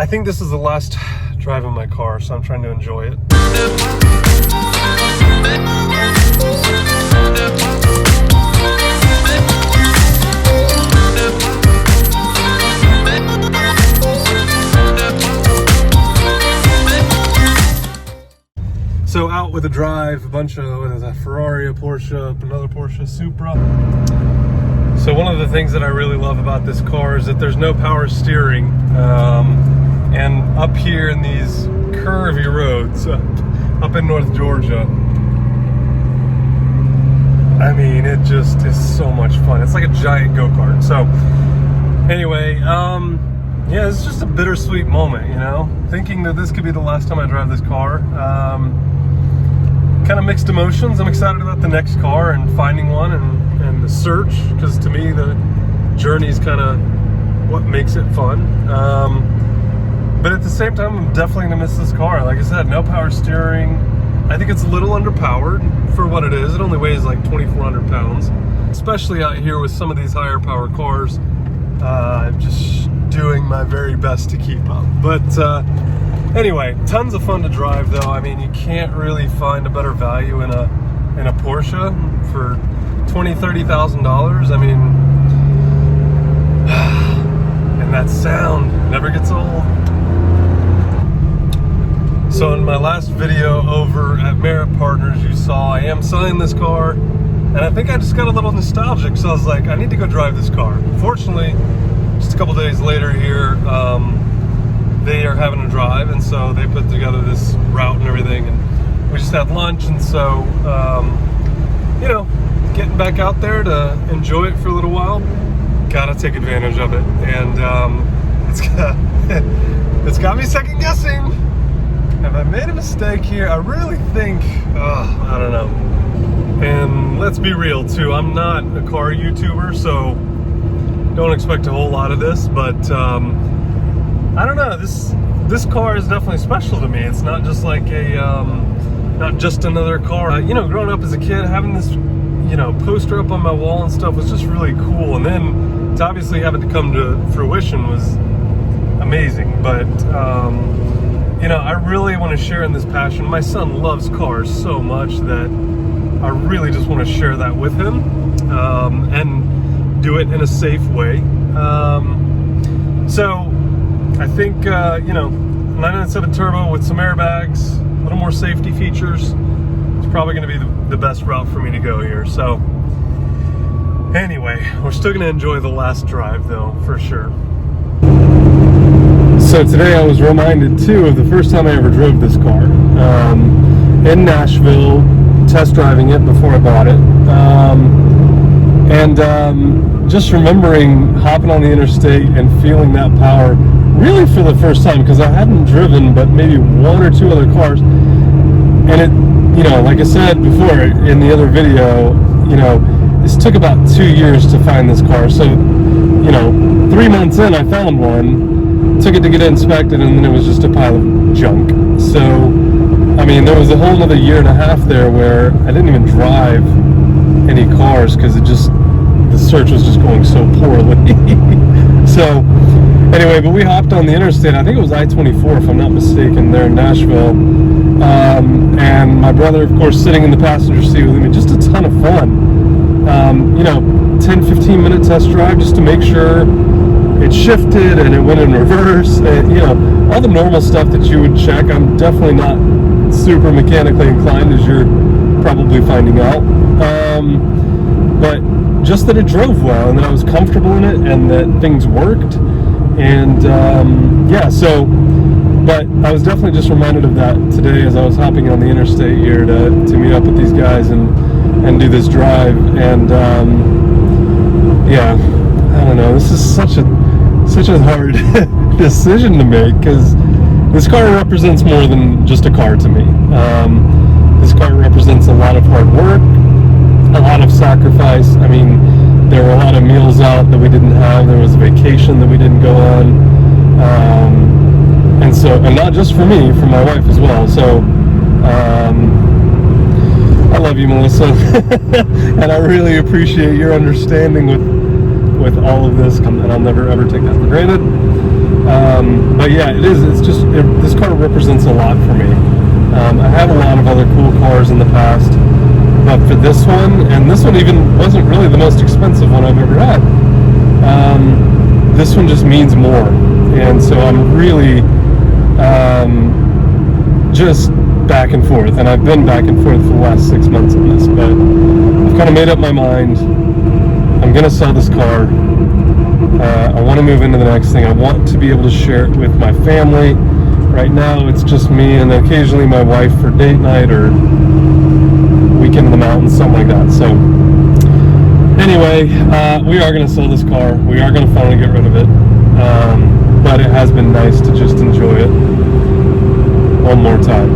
I think this is the last drive in my car, so I'm trying to enjoy it. So out with a drive, a bunch of, what is that, Ferrari, a Porsche, another Porsche Supra. So one of the things that I really love about this car is that there's no power steering. And up here in these curvy roads, up in North Georgia, I mean, it just is so much fun. It's like a giant go-kart. So anyway, yeah, it's just a bittersweet moment, you know? Thinking that this could be the last time I drive this car. Kind of mixed emotions. I'm excited about the next car and finding one and the search, because to me the journey is kind of what makes it fun. But at the same time, I'm definitely gonna miss this car. Like I said, no power steering. I think it's a little underpowered for what it is. It only weighs like 2,400 pounds. Especially out here with some of these higher power cars. I'm just doing my very best to keep up. But anyway, tons of fun to drive though. I mean, you can't really find a better value in a Porsche for $20,000-$30,000. I mean, and that sound never gets old. So in my last video over at Merit Partners, you saw I am selling this car, and I think I just got a little nostalgic. So I was like, I need to go drive this car. Fortunately, just a couple days later here, they are having a drive, and so they put together this route and everything, and we just had lunch. And so you know, getting back out there to enjoy it for a little while, gotta take advantage of it. And it's got me second guessing. Have I made a mistake here? I really think, I don't know. And let's be real too, I'm not a car YouTuber, so don't expect a whole lot of this, but I don't know, this car is definitely special to me. It's not just like not just another car. You know, growing up as a kid, having this, you know, poster up on my wall and stuff was just really cool. And then to obviously have it to come to fruition was amazing. But you know, I really want to share in this passion. My son loves cars so much that I really just want to share that with him, and do it in a safe way. So I think, you know, 997 turbo with some airbags, a little more safety features, it's probably going to be the best route for me to go here. So anyway, we're still going to enjoy the last drive though, for sure. So today I was reminded too of the first time I ever drove this car, in Nashville, test driving it before I bought it, and just remembering hopping on the interstate and feeling that power really for the first time, because I hadn't driven but maybe one or two other cars. And it, you know, like I said before in the other video, you know, this took about 2 years to find this car. So, you know, 3 months in I found one, took it to get it inspected, and then it was just a pile of junk. So, I mean, there was a whole another year and a half there where I didn't even drive any cars because it just, the search was just going so poorly. So anyway, but we hopped on the interstate. I think it was I-24 if I'm not mistaken, there in Nashville, and my brother, of course, sitting in the passenger seat with me. Just a ton of fun. You know, 10-15 minute test drive just to make sure it shifted and it went in reverse, and, you know, all the normal stuff that you would check. I'm definitely not super mechanically inclined, as you're probably finding out, but just that it drove well and that I was comfortable in it and that things worked. And yeah, so, but I was definitely just reminded of that today as I was hopping on the interstate here to meet up with these guys and do this drive. And yeah, I don't know, this is such a hard decision to make, because this car represents more than just a car to me. This car represents a lot of hard work, a lot of sacrifice. I mean, there were a lot of meals out that we didn't have. There was a vacation that we didn't go on. And so, and not just for me, for my wife as well. So, I love you, Melissa. And I really appreciate your understanding with all of this, and I'll never ever take that for granted. But yeah, this car represents a lot for me. I had a lot of other cool cars in the past, but for this one, and this one even wasn't really the most expensive one I've ever had, this one just means more. And so I'm really just back and forth, and I've been back and forth for the last 6 months on this, but I've kind of made up my mind. I'm going to sell this car. I want to move into the next thing. I want to be able to share it with my family. Right now it's just me and occasionally my wife for date night or weekend in the mountains, something like that. So anyway, we are going to sell this car. We are going to finally get rid of it. But it has been nice to just enjoy it one more time.